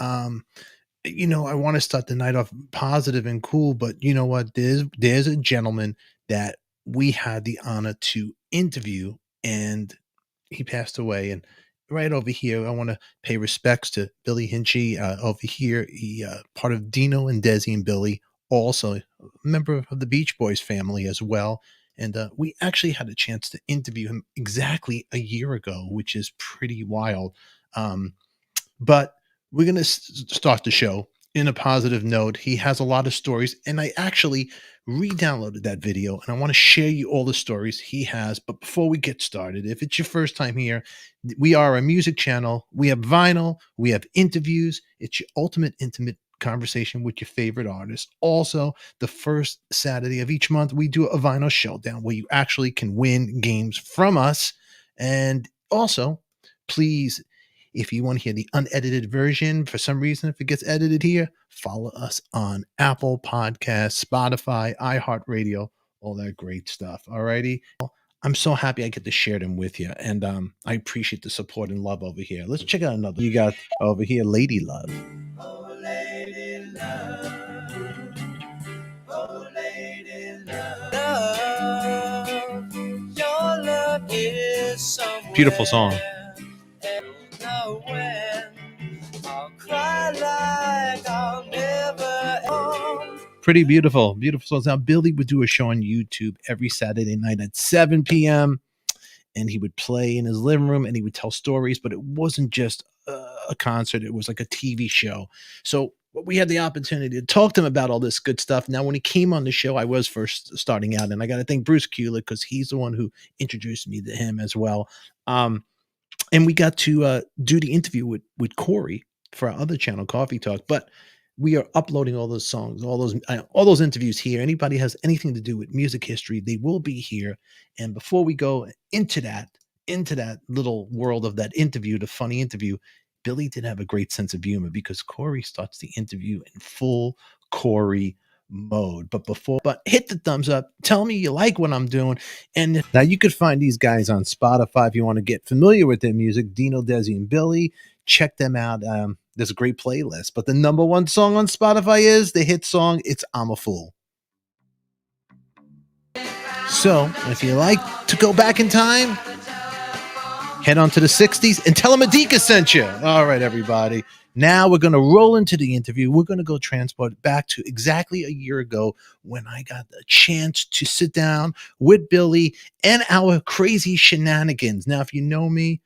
I want to start the night off positive and cool, but you know what? There's a gentleman that we had the honor to interview, and he passed away. And right over here, I want to pay respects to Billy Hinsche. Over here, he part of Dino and Desi and Billy, also a member of the Beach Boys family as well. And we actually had a chance to interview him exactly a year ago, which is pretty wild. But we're going to start the show in a positive note. He has a lot of stories, and I actually re-downloaded that video, and I want to share you all the stories he has. But before we get started, if it's your first time here, we are a music channel. We have vinyl, we have interviews. It's your ultimate intimate conversation with your favorite artist. Also, the first Saturday of each month, we do a vinyl showdown where you actually can win games from us. And also, please, if you want to hear the unedited version, for some reason, if it gets edited here, follow us on Apple Podcasts, Spotify, iHeartRadio, all that great stuff. Alrighty. I'm so happy I get to share them with you. And I appreciate the support and love over here. Let's check out another. You got over here, Lady Love. Oh, lady love. Oh, lady love. Love. Your love is somewhere. Beautiful song. I'll cry like I'll never. Pretty beautiful, beautiful songs. Now, Billy would do a show on YouTube every Saturday night at 7 p.m. and he would play in his living room and he would tell stories, but it wasn't just a concert. It was like a TV show. So we had the opportunity to talk to him about all this good stuff. Now, when he came on the show, I was first starting out, and I got to thank Bruce Kulick because he's the one who introduced me to him as well. And we got to do the interview with Corey for our other channel, Coffee Talk. But we are uploading all those songs, all those interviews here. Anybody has anything to do with music history, they will be here. And before we go into that little world of that interview, the funny interview, Billy did have a great sense of humor because Corey starts the interview in full Corey mode. But hit the thumbs up, tell me you like what I'm doing. And now you could find these guys on Spotify if you want to get familiar with their music. Dino, Desi, and Billy, check them out. There's a great playlist, but the number one song on Spotify is the hit song, it's I'm a Fool. So if you like to go back in time, head on to the 60s and tell them ADIKA sent you. All right, everybody. Now we're going to roll into the interview. We're going to go transport back to exactly a year ago when I got the chance to sit down with Billy and our crazy shenanigans. Now, if you know me,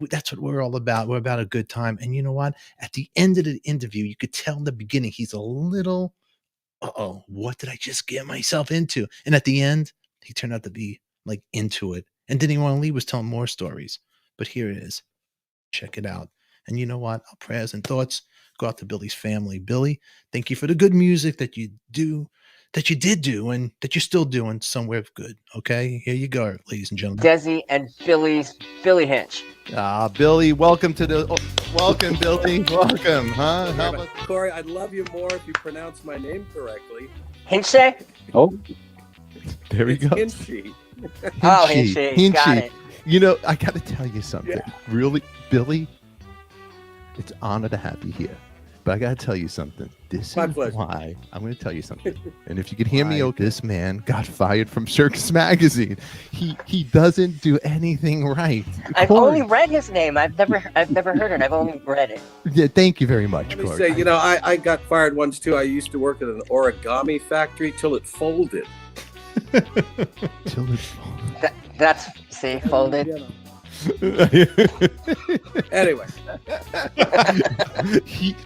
that's what we're all about. We're about a good time. And you know what? At the end of the interview, you could tell in the beginning, he's a little, what did I just get myself into? And at the end, he turned out to be like into it. And didn't even want to leave, was telling more stories. But here it is. Check it out. And you know what? Our prayers and thoughts go out to Billy's family. Billy, thank you for the good music that you did do, and that you're still doing somewhere good. Okay, here you go, ladies and gentlemen. Desi and Billy Hinsche. Billy, welcome, Billy. Welcome, huh? How about Corey? I'd love you more if you pronounce my name correctly. Hinsche? Oh, there we go. Hinsche. Oh, Hinsche. Got it. You know, I got to tell you something. Yeah. Really, Billy, it's an honor to have you here. But I got to tell you something. This My is pleasure. why I'm going to tell you something. And if you could hear me, this man got fired from Circus Magazine. He doesn't do anything right. I've Corey. only read his name. I've never heard it. I've only rered it. Yeah, thank you very much, Let me Corey. say, you know, I got fired once too. I used to work at an origami factory till it folded. Till it That's folded. You know. Anyway,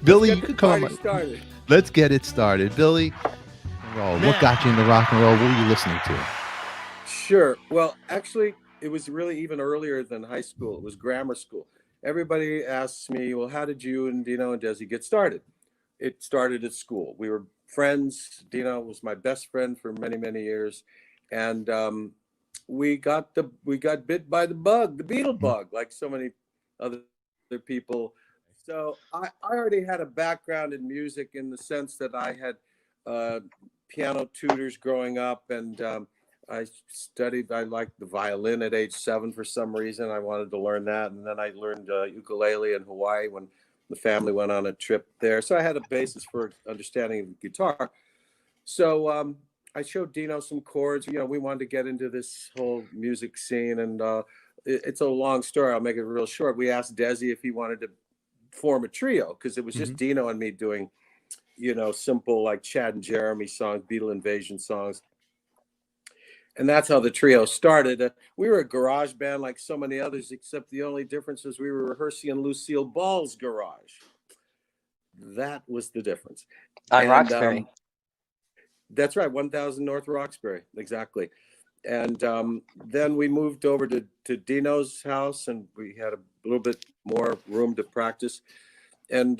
Billy, you could come on. Started. Let's get it started. Billy, what got you into rock and roll? What were you listening to? Sure. Well, actually, it was really even earlier than high school. It was grammar school. Everybody asks me, well, how did you and Dino and Desi get started? It started at school. We were friends. Dino was my best friend for many, many years. And we got bit by the bug, the Beatle bug, like so many other people. So I already had a background in music in the sense that I had piano tutors growing up, and I liked the violin at age 7 for some reason. I wanted to learn that, and then I learned ukulele in Hawaii when The family went on a trip there, so I had a basis for understanding of guitar. So I showed Dino some chords. We wanted to get into this whole music scene, and it's a long story. I'll make it real short. We asked Desi if he wanted to form a trio, because it was just Dino and me doing, simple like Chad and Jeremy songs, Beatle Invasion songs. And that's how the trio started. We were a garage band like so many others, except the only difference is we were rehearsing in Lucille Ball's garage. That was the difference. On Roxbury. That's right, 1000 North Roxbury, exactly. And then we moved over to Dino's house, and we had a little bit more room to practice. And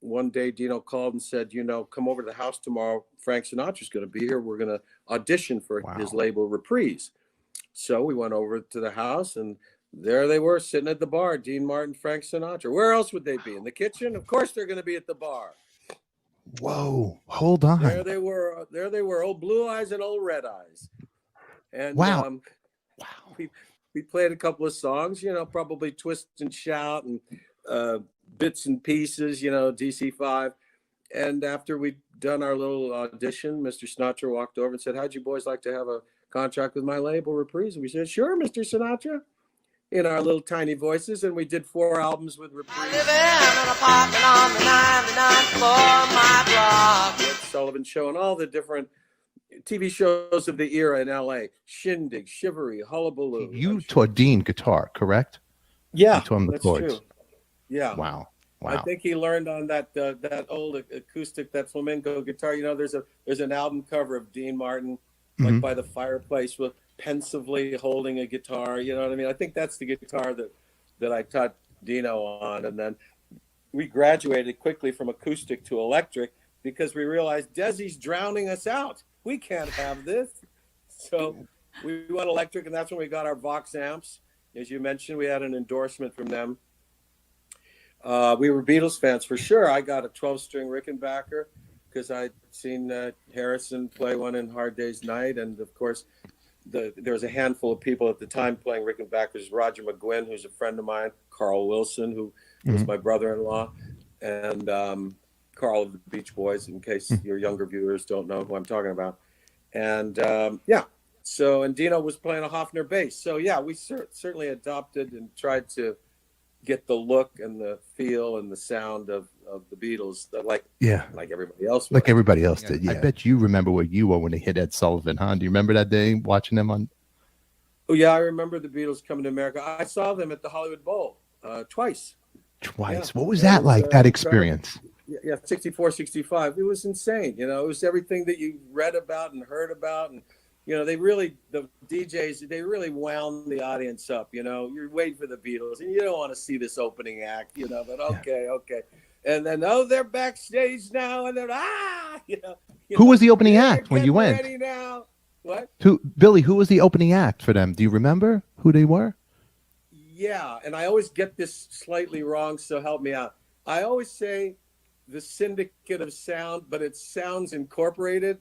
one day Dino called and said, come over to the house tomorrow. Frank Sinatra's going to be here. We're going to audition for his label Reprise. So we went over to the house, and there they were sitting at the bar, Dean Martin, Frank Sinatra. Where else would they be? In the kitchen? Of course they're going to be at the bar. Whoa, hold on. There they were, old Blue Eyes and old Red Eyes. And wow. We played a couple of songs, probably Twist and Shout and bits and pieces, DC5. And after we'd done our little audition, Mr. Sinatra walked over and said, how'd you boys like to have a contract with my label, Reprise? And we said, sure, Mr. Sinatra, in our little tiny voices. And we did 4 albums with Reprise. Sullivan Show and all the different TV shows of the era in LA. Shindig, Shivery, Hullabaloo. You taught Dean guitar, correct? Yeah, you taught him the chords. True. Yeah. Wow. I think he learned on that old acoustic, that flamenco guitar. There's an album cover of Dean Martin, like by the fireplace, with pensively holding a guitar. You know what I mean? I think that's the guitar that I taught Dino on. And then we graduated quickly from acoustic to electric because we realized Desi's drowning us out. We can't have this. So we went electric, and that's when we got our Vox amps. As you mentioned, we had an endorsement from them. We were Beatles fans for sure. I got a 12-string Rickenbacker because I'd seen Harrison play one in Hard Day's Night. And of course, there was a handful of people at the time playing Rickenbackers. Roger McGuinn, who's a friend of mine, Carl Wilson, who was my brother-in-law, and Carl of the Beach Boys, in case your younger viewers don't know who I'm talking about. And so, and Dino was playing a Hofner bass. So yeah, we certainly adopted and tried to get the look and the feel and the sound of the Beatles, like everybody else. Like everybody else did. Yeah. I bet you remember where you were when they hit Ed Sullivan, huh? Do you remember that day watching them on? Oh yeah, I remember the Beatles coming to America. I saw them at the Hollywood Bowl twice. Yeah. What was that like? That experience? Yeah, 64, 65. It was insane. It was everything that you read about and heard about, and the DJs, they really wound the audience up. You're waiting for the Beatles, and you don't want to see this opening act. But okay. And then they're backstage now, and they're Who was the opening act when you went? Ready now. What? Billy, who was the opening act for them? Do you remember who they were? Yeah, and I always get this slightly wrong, so help me out. I always say the Syndicate of Sound, but it's Sounds Incorporated,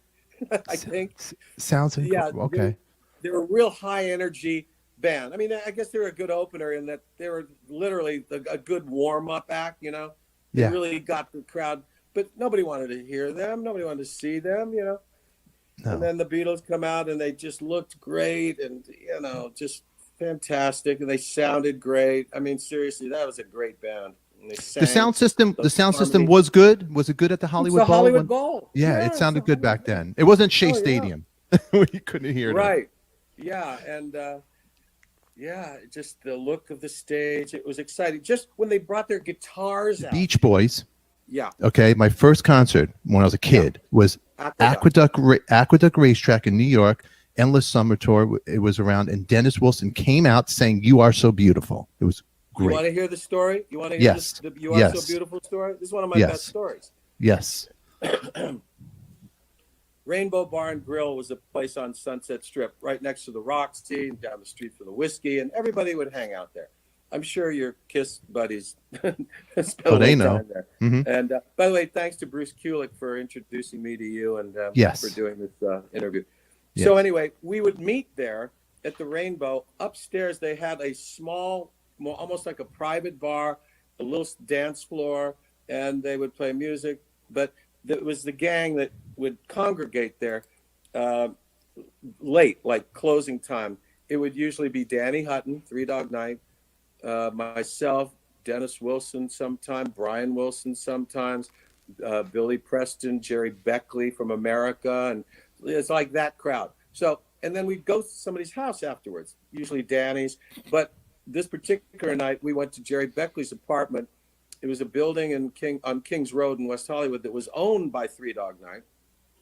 I think. Sounds Incorporated, yeah, okay. They're a real high energy band. I mean, I guess they were a good opener in that they were literally a good warm-up act, They really got the crowd, but nobody wanted to hear them. Nobody wanted to see them, No. And then the Beatles come out, and they just looked great and, just fantastic. And they sounded great. I mean, seriously, that was a great band. The sound system was good. Was it good at the Hollywood Bowl? Hollywood Bowl. Yeah, it sounded good back then. It wasn't Shea Stadium. You couldn't hear it. Right. Yeah, and just the look of the stage. It was exciting. Just when they brought their guitars out. Beach Boys. Yeah. Okay, my first concert when I was a kid was Aqueduct Racetrack in New York. Endless Summer Tour. It was around, and Dennis Wilson came out saying, "You are so beautiful." It was great. You want to hear the story? You want to hear the "You Are So Beautiful" story? This is one of my best stories. Yes. Rainbow Bar and Grill was a place on Sunset Strip, right next to the Roxy, down the street from the Whiskey, and everybody would hang out there. I'm sure your KISS buddies spent they know. Time there. And by the way, thanks to Bruce Kulick for introducing me to you and for doing this interview. Yes. So anyway, we would meet there at the Rainbow. Upstairs, they had a small, almost like a private bar, a little dance floor, and they would play music. But it was the gang that would congregate there uh, late, like closing time. It would usually be Danny Hutton, Three Dog Night, myself, Dennis Wilson sometimes, Brian Wilson sometimes, Billy Preston, Jerry Beckley from America, and it's like that crowd. So, and then we'd go to somebody's house afterwards, usually Danny's. But this particular night, we went to Jerry Beckley's apartment. It was a building on Kings Road in West Hollywood that was owned by Three Dog Night.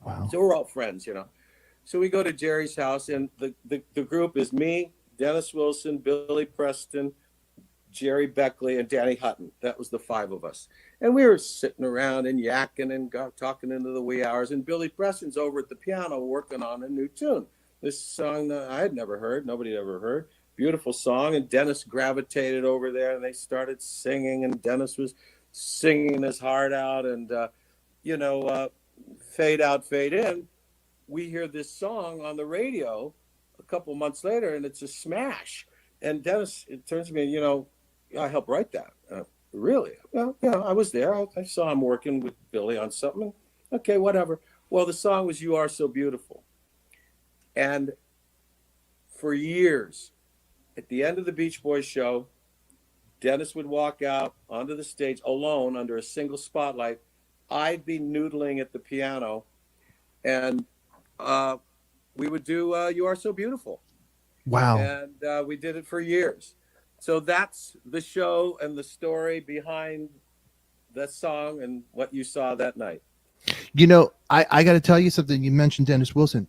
Wow. So we're all friends, you know. So we go to Jerry's house, and the group is me, Dennis Wilson, Billy Preston, Jerry Beckley, and Danny Hutton. That was the five of us. And we were sitting around and yakking and talking into the wee hours. And Billy Preston's over at the piano working on a new tune. This song that I had never heard, nobody had ever heard. Beautiful song. And Dennis gravitated over there, and they started singing. And Dennis was singing his heart out. And, fade out, fade in. We hear this song on the radio a couple months later, and it's a smash. And Dennis, it turns to me, I helped write that. Really? Well, yeah, I was there. I saw him working with Billy on something. Okay, whatever. Well, the song was You Are So Beautiful. And for years, at the end of the Beach Boys show, Dennis would walk out onto the stage alone under a single spotlight. I'd be noodling at the piano, and we would do You Are So Beautiful. Wow. And we did it for years. So that's the show and the story behind that song and what you saw that night. I got to tell you something. You mentioned Dennis Wilson.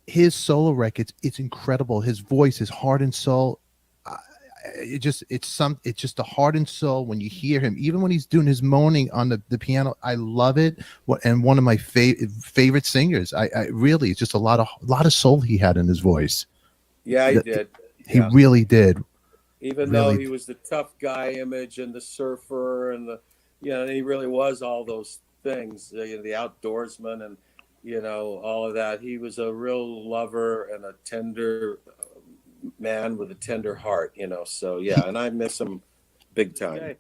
His solo records, it's incredible. His voice, his heart and soul. It's just a heart and soul when you hear him, even when he's doing his moaning on the piano. I love it. And one of my favorite singers. I really, it's just a lot of soul he had in his voice. Yeah, he did. He really did. Even though he was the tough guy image and the surfer and he really was all those things, the outdoorsman and, all of that. He was a real lover and a tender man with a tender heart, so yeah, and I miss him big time.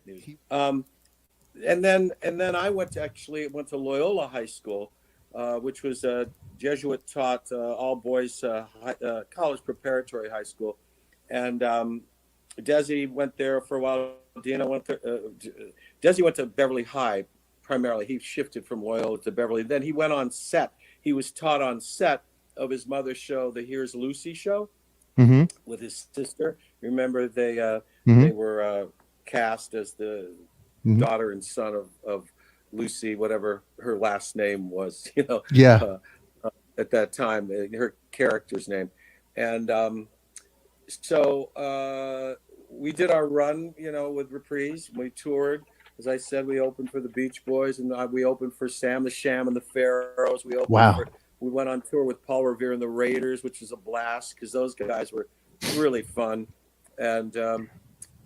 And then I went to Loyola High School, which was a Jesuit taught all boys college preparatory high school. And Desi went there for a while. Dino went to Desi went to Beverly High primarily. He shifted from Loyola to Beverly. Then he went on set. He was taught on set of his mother's show, the Here's Lucy show, with his sister. Remember, they were cast as the daughter and son of Lucy, whatever her last name was. At that time, her character's name. And so we did our run, with Reprise. We toured. As I said, we opened for the Beach Boys, and we opened for Sam the Sham and the Pharaohs. We went on tour with Paul Revere and the Raiders, which was a blast because those guys were really fun. And,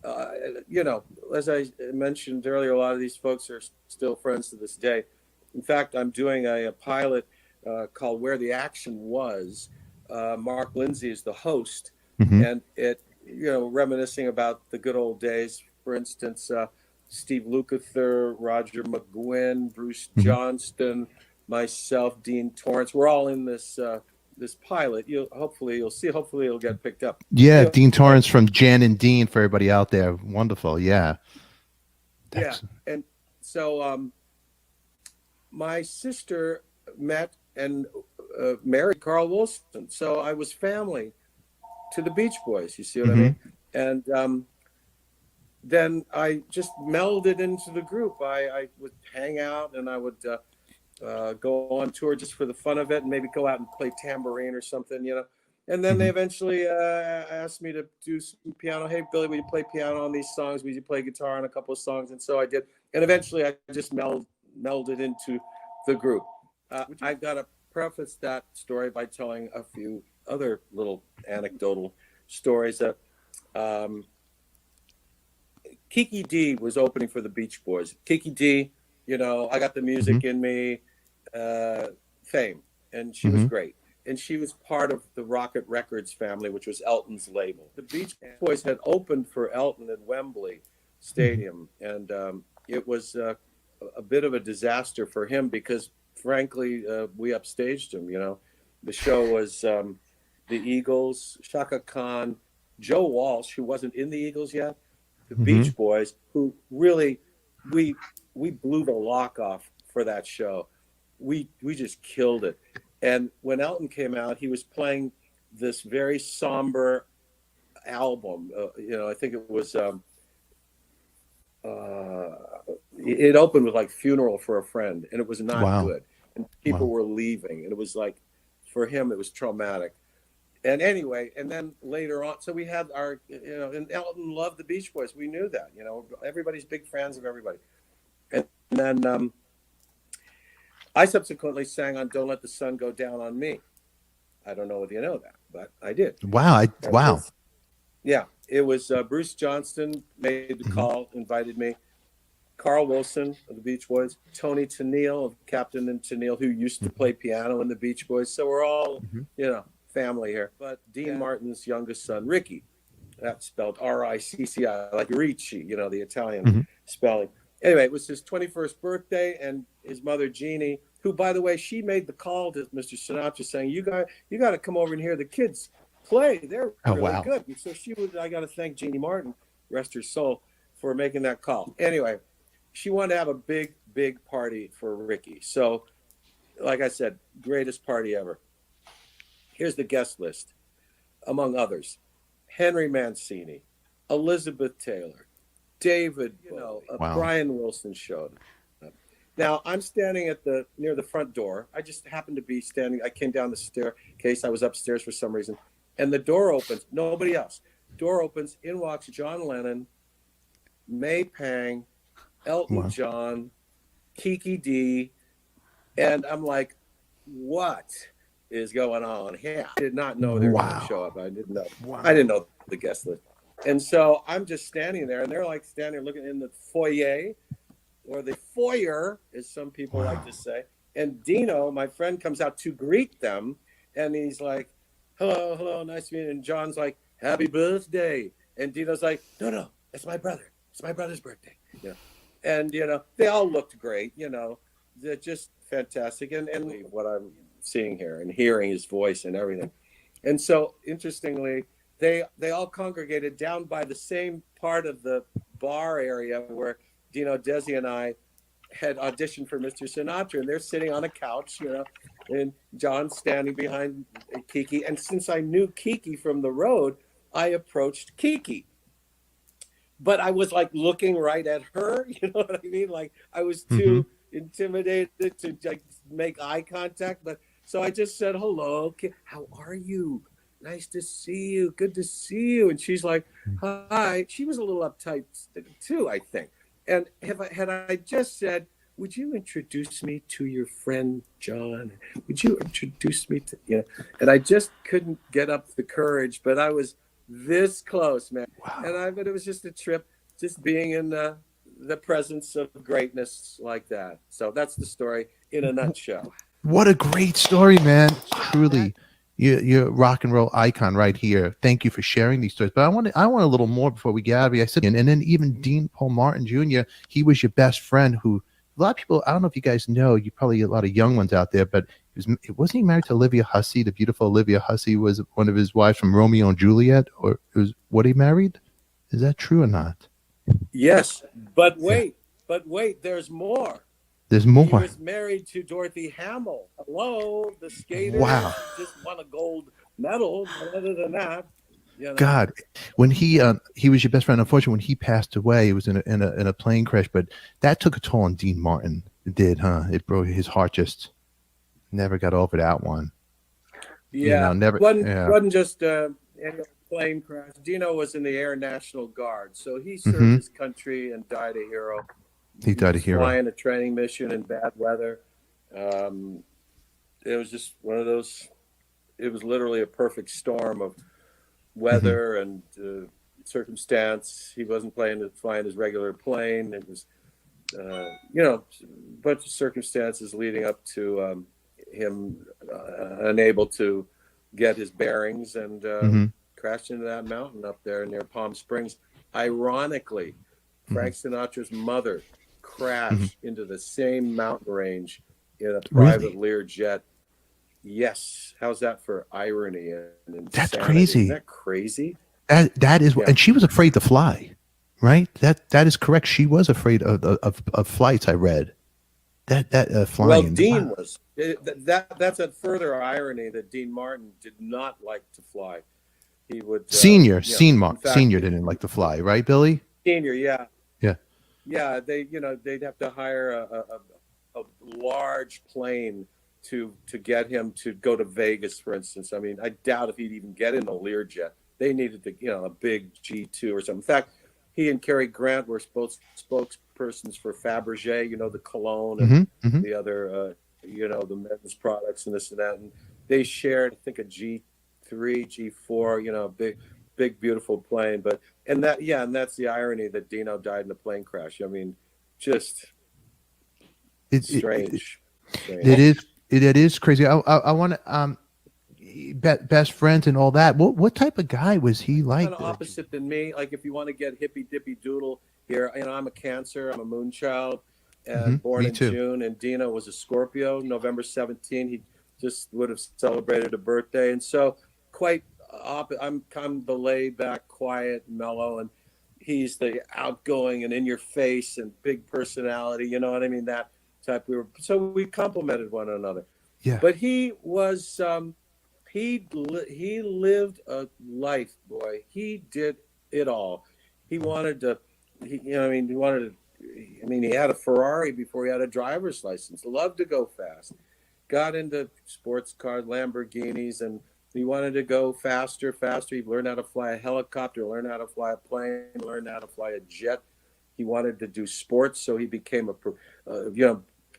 as I mentioned earlier, a lot of these folks are still friends to this day. In fact, I'm doing a pilot called Where the Action Was. Mark Lindsay is the host, and it, reminiscing about the good old days. For instance, Steve Lukather, Roger McGuinn, Bruce Johnston, myself, Dean Torrance. We're all in this pilot. Hopefully you'll see. Hopefully it'll get picked up. Yeah, Dean Torrance from Jen and Dean for everybody out there. Wonderful. Yeah. And so my sister met and married Carl Wilson. So I was family to the Beach Boys. You see what I mean? And then I just melded into the group. I would hang out and I would go on tour just for the fun of it and maybe go out and play tambourine or something, And then they eventually asked me to do some piano. Hey, Billy, will you play piano on these songs? Will you play guitar on a couple of songs? And so I did. And eventually I just melded into the group. I've got to preface that story by telling a few other little anecdotal stories that Kiki D was opening for the Beach Boys. Kiki D, I got the music in me, fame, and she was great. And she was part of the Rocket Records family, which was Elton's label. The Beach Boys had opened for Elton at Wembley Stadium, and it was a bit of a disaster for him because, frankly, we upstaged him. The show was the Eagles, Shaka Khan, Joe Walsh, who wasn't in the Eagles yet, the Beach Boys, who really we blew the lock off for that show. We just killed it. And when Elton came out, he was playing this very somber album. I think it was. It opened with like "Funeral for a Friend," and it was not good. And people were leaving, and it was like, for him, it was traumatic. And anyway, and then later on, so we had our, and Elton loved the Beach Boys. We knew that, everybody's big fans of everybody. And then I subsequently sang on "Don't Let the Sun Go Down on Me." I don't know whether you know that, but I did. Wow. Yeah, it was Bruce Johnston made the call, invited me. Carl Wilson of the Beach Boys, Tony Tennille of Captain and Tennille, who used to play piano in the Beach Boys. So we're all, family here. But Dean Martin's youngest son, Ricky, that's spelled R-I-C-C-I, like Ricci, the Italian spelling. Anyway, it was his 21st birthday, and his mother, Jeannie, who, by the way, she made the call to Mr. Sinatra saying, you got to come over and hear the kids play. They're really good. And so I got to thank Jeannie Martin, rest her soul, for making that call. Anyway, she wanted to have a big, big party for Ricky. So, like I said, greatest party ever. Here's the guest list, among others: Henry Mancini, Elizabeth Taylor, David, Brian Wilson showed up. Now, I'm standing near the front door. I just happened to be standing. I came down the staircase. I was upstairs for some reason. And the door opens. Nobody else. Door opens. In walks John Lennon, May Pang, Elton John, Kiki D. And I'm like, what is going on here? I did not know they were going to show up. I didn't know. I didn't know the guest list. And so I'm just standing there, and they're like standing there looking in the foyer, or the foyer, as some people like to say. And Dino, my friend, comes out to greet them, and he's like, hello, nice to meet you. And John's like, happy birthday. And Dino's like, no, it's my brother. It's my brother's birthday. And, they all looked great, they're just fantastic. And what I'm seeing here and hearing his voice and everything. And so, interestingly, they all congregated down by the same part of the bar area where Dino, Desi, and I had auditioned for Mr. Sinatra. And they're sitting on a couch, and John's standing behind Kiki. And since I knew Kiki from the road, I approached Kiki. But I was like looking right at her, you know what I mean? Like I was too intimidated to like make eye contact. But so I just said, hello, how are you? Nice to see you. Good to see you. And she's like, hi. She was a little uptight too, I think. And had I just said, would you introduce me to your friend, John? Would you introduce me to, and I just couldn't get up the courage, but I was this close, man. Wow. But it was just a trip, just being in the presence of greatness like that. So that's the story in a nutshell. What a great story, man. Truly. You're a rock and roll icon right here. Thank you for sharing these stories. But I want a little more before we get out of here. I said, and then even Dean Paul Martin Jr., he was your best friend who a lot of people, I don't know if you guys know, you probably a lot of young ones out there, but wasn't he married to Olivia Hussey? The beautiful Olivia Hussey was one of his wives from Romeo and Juliet, or what he married? Is that true or not? Yes, but wait, there's more. There's more. He was married to Dorothy Hamill. Hello, the skater. Wow. Just won a gold medal. But other than that, God, when he was your best friend. Unfortunately, when he passed away, it was in a plane crash. But that took a toll on Dean Martin. It did, huh? It broke his heart. Just never got over that one. Yeah, never. Wasn't just any plane crash. Dino was in the Air National Guard, so he served his country and died a hero. He died a hero. Flying a training mission in bad weather. It was just one of those. It was literally a perfect storm of weather and circumstance. He wasn't flying his regular plane. It was, a bunch of circumstances leading up to him unable to get his bearings and crashed into that mountain up there near Palm Springs. Ironically, Frank Sinatra's mother crash into the same mountain range in a Really? private Learjet. Yes. How's that for irony and insanity? That's crazy. Isn't that crazy? That is, Yeah. and she was afraid to fly, right? That is correct. She was afraid of flights. I read that flying. Well, Dean was. That's a further irony that Dean Martin did not like to fly. He would senior fact, didn't like to fly, right, Billy? Senior, yeah. Yeah. They'd have to hire a large plane to get him to go to Vegas, for instance. I mean, I doubt if he'd even get in a Learjet. They needed a big G2 or something. In fact, he and Cary Grant were both spokespersons for Fabergé, the cologne and the other, the men's products and this and that. And they shared, I think, a G3, G4, big, beautiful plane. And that's the irony that Dino died in a plane crash. I mean, just strange. It is crazy. I want to best friends and all that. What type of guy was he like? Kind of opposite than me. Like if you want to get hippy dippy doodle here, I'm a Cancer. I'm a moonchild, and born in June. And Dino was a Scorpio. November 17. He just would have celebrated a birthday, and so quite. I'm kind of the laid back, quiet, mellow, and he's the outgoing and in your face and big personality. You know what I mean? That type. We complemented one another. Yeah. But he was. He lived a life, boy. He did it all. He wanted to. He had a Ferrari before he had a driver's license. Loved to go fast. Got into sports cars, Lamborghinis, and he wanted to go faster. He learned how to fly a helicopter, learned how to fly a plane, learned how to fly a jet. He wanted to do sports, so he became a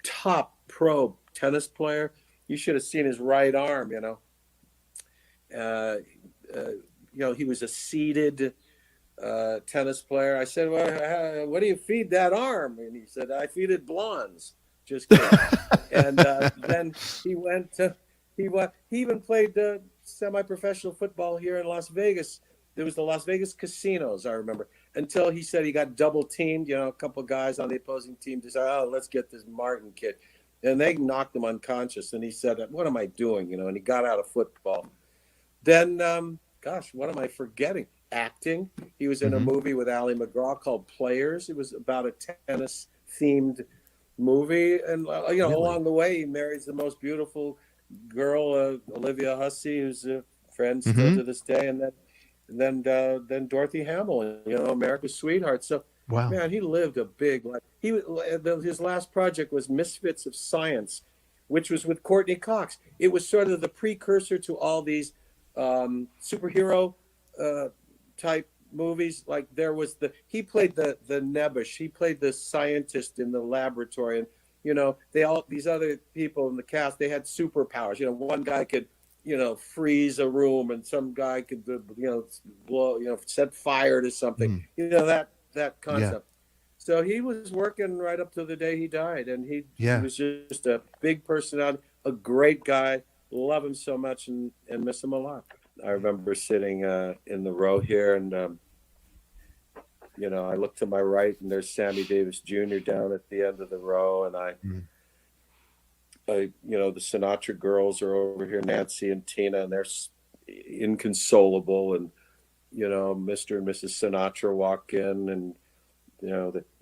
top pro tennis player. You should have seen his right arm. He was a seated tennis player. I said, well, what do you feed that arm? And he said, I feed it blondes. Just kidding. And then he even played semi-professional football here in Las Vegas. There was the Las Vegas casinos, I remember, until he said he got double teamed. A couple guys on the opposing team decided, let's get this Martin kid. And they knocked him unconscious. And he said, what am I doing? And he got out of football. Then, what am I forgetting? Acting. He was in a movie with Ali McGraw called Players. It was about a tennis-themed movie. And, really? Along the way, he marries the most beautiful girl, Olivia Hussey, who's a friend still to this day. And then Dorothy Hamill, America's Sweetheart. So, wow. Man, he lived a big life. His last project was Misfits of Science, which was with Courtney Cox. It was sort of the precursor to all these superhero type movies. Like there was he played the Nebush. He played the scientist in the laboratory, and these other people in the cast, they had superpowers. One guy could freeze a room, and some guy could blow, set fire to something. That concept. Yeah. So he was working right up to the day he died, and he was just a big personality, a great guy. Love him so much and miss him a lot. I remember sitting in the row here, and I look to my right, and there's Sammy Davis Jr. down at the end of the row, and the Sinatra girls are over here, Nancy and Tina, and they're inconsolable, and Mr. and Mrs. Sinatra walk in, and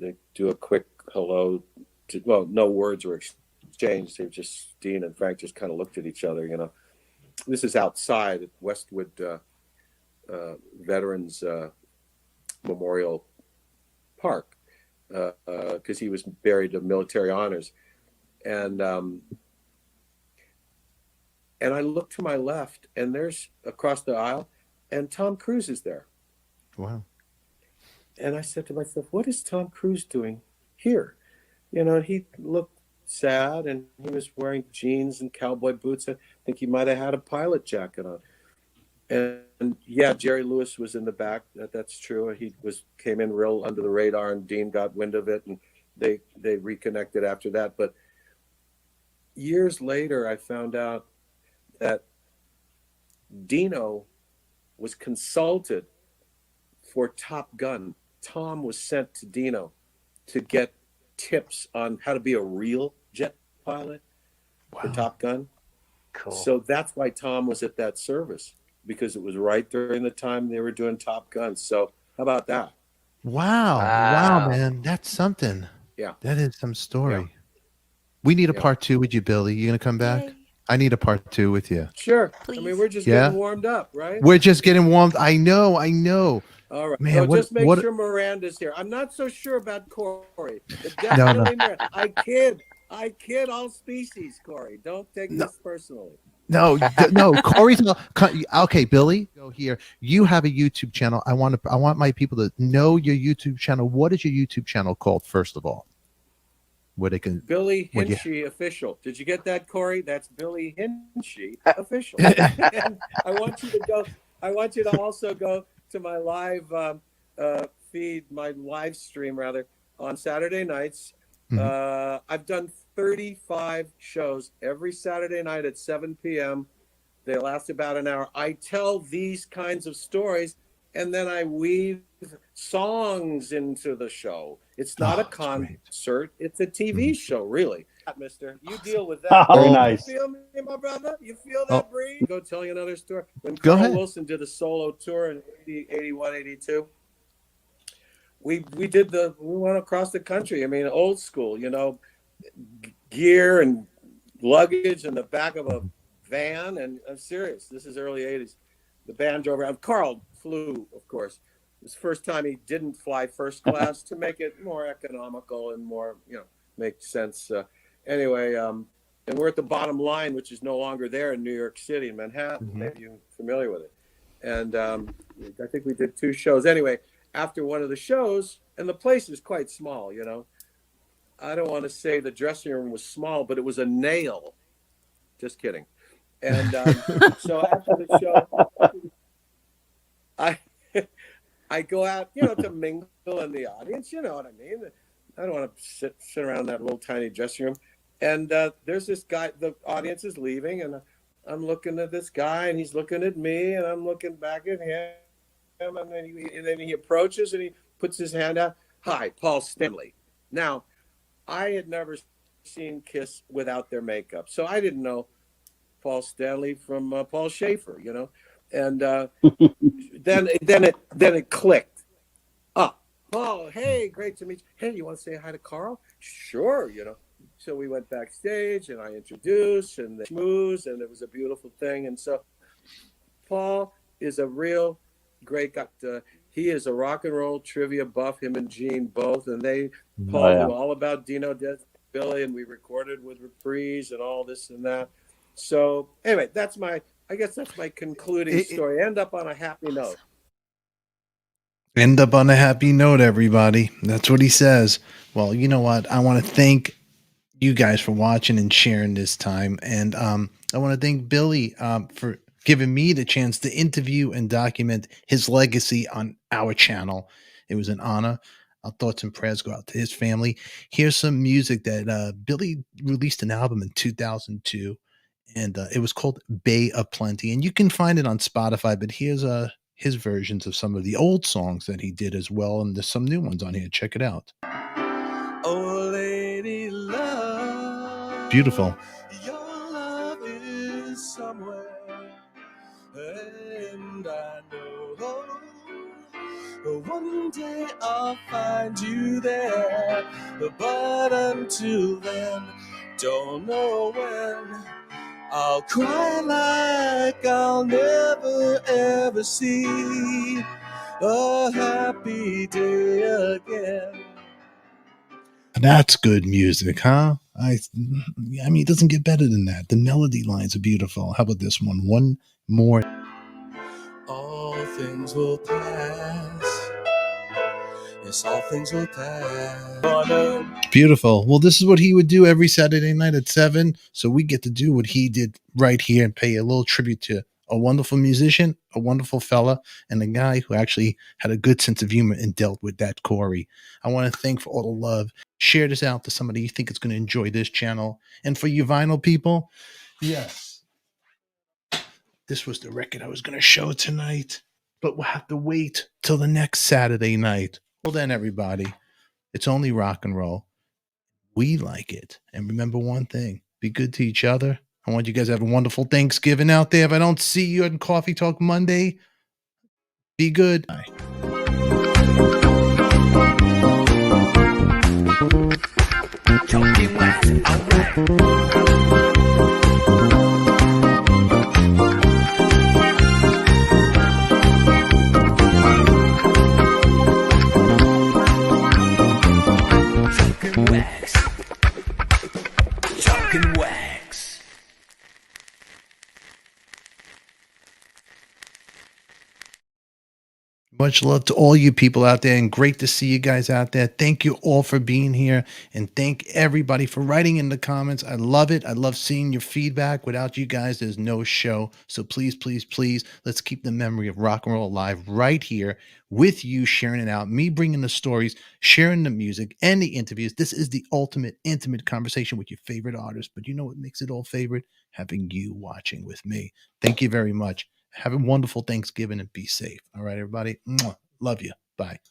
they do a quick hello. No words were exchanged. They just, Dean and Frank just kind of looked at each other. This is outside at Westwood Veterans Memorial Park because he was buried in military honors, and I look to my left, and there's across the aisle, and Tom Cruise is there. Wow. And I said to myself, what is Tom Cruise doing here? He looked sad, and he was wearing jeans and cowboy boots. I think he might have had a pilot jacket on. And Jerry Lewis was in the back. That's true. He came in real under the radar, and Dean got wind of it, and they reconnected after that. But years later, I found out that Dino was consulted for Top Gun. Tom was sent to Dino to get tips on how to be a real jet pilot for Wow. Top Gun. Cool. So that's why Tom was at that service, because it was right during the time they were doing Top Gun. So how about that? Wow. Wow. Man. That's something. Yeah. That is some story. Yeah. We need a Yeah. part 2 with you, Billy. You gonna come back? Yay. I need a part 2 with you. Sure. I Please. mean, we're just Yeah? getting warmed up, right? We're just getting warmed. I know. All right. Man, So what- just make what- sure Miranda's here. I'm not so sure about Corey. But No. definitely Miranda. I kid all species, Corey. Don't take No. this personally. No, no. Corey's not, okay. Billy, go here. You have a YouTube channel. I want my people to know your YouTube channel. What is your YouTube channel called, first of all? Where they can. Billy Well, yeah. Hinsche official. Did you get that, Corey? That's Billy Hinsche official. And I want you to go. I want you to also go to my live feed, my live stream rather, on Saturday nights. I've done 35 shows every Saturday night at 7 p.m. They last about an hour. I tell these kinds of stories, and then I weave songs into the show. It's not a Oh, that's great. concert. It's a TV show, really. Mister, you deal with that. Very You nice. feel me, my brother? You feel that breeze? Go tell you another story. When Go Carl ahead. Wilson did a solo tour in 80, 81, 82, we went across the country. I mean, old school, gear and luggage in the back of a van. And I'm serious. This is early 80s. The band drove around. Carl flew, of course. It was the first time he didn't fly first class to make it more economical and more, make sense. Anyway, and we're at the bottom line, which is no longer there in New York City, in Manhattan. Maybe you're familiar with it. And I think we did 2 shows. Anyway, after one of the shows, and the place is quite small, I don't want to say the dressing room was small, but it was a nail. Just kidding. And so after the show, I go out, to mingle in the audience. You know what I mean? I don't want to sit around that little tiny dressing room. And there's this guy, the audience is leaving, and I'm looking at this guy, and he's looking at me, and I'm looking back at him. And then he approaches, and he puts his hand out. Hi, Paul Stanley. Now, I had never seen Kiss without their makeup, so I didn't know Paul Stanley from Paul Schaefer, And then it clicked. Paul, hey, great to meet you. Hey, you want to say hi to Carl? Sure, So we went backstage, and I introduced, and they schmoozed, and it was a beautiful thing. And so Paul is a real great guy. He is a rock and roll trivia buff, him and Gene both. And Paul knew all about Dino, Desi Billy, and we recorded with Reprise and all this and that. So anyway, I guess that's my concluding story. End up on a happy note. End up on a happy note, everybody. That's what he says. Well, you know what? I want to thank you guys for watching and sharing this time. And I want to thank Billy for giving me the chance to interview and document his legacy on our channel. It was an honor. Our thoughts and prayers go out to his family. Here's some music that Billy released an album in 2002, and it was called Bay of Plenty. And you can find it on Spotify, but here's his versions of some of the old songs that he did as well. And there's some new ones on here. Check it out. Oh, lady love. Beautiful. Your love is somewhere, and I know one day I'll find you there. But until then, don't know when. I'll cry like I'll never ever see a happy day again. That's good music, huh? I mean, it doesn't get better than that. The melody lines are beautiful. How about this one? One more. All things will pass. Yes, all things will pass. Beautiful. Well, this is what he would do every Saturday night at 7. So we get to do what he did right here and pay a little tribute to a wonderful musician, a wonderful fella, and a guy who actually had a good sense of humor and dealt with that, Corey. I want to thank for all the love. Share this out to somebody you think is going to enjoy this channel. And for you vinyl people, yes, this was the record I was going to show tonight, but we'll have to wait till the next Saturday night. Well then, everybody, it's only rock and roll. We like it. And remember one thing, be good to each other. I want you guys to have a wonderful Thanksgiving out there. If I don't see you on Coffee Talk Monday, be good. Bye. Talking wax, alright. Talking wax. Talking wax. Much love to all you people out there, and great to see you guys out there. Thank you all for being here, and thank everybody for writing in the comments. I love it. I love seeing your feedback. Without you guys, there's no show. So please, please, please, let's keep the memory of rock and roll alive right here with you, sharing it out, me bringing the stories, sharing the music and the interviews. This is the ultimate intimate conversation with your favorite artist. But you know what makes it all favorite? Having you watching with me. Thank you very much. Have a wonderful Thanksgiving and be safe. All right, everybody. Mwah. Love you. Bye.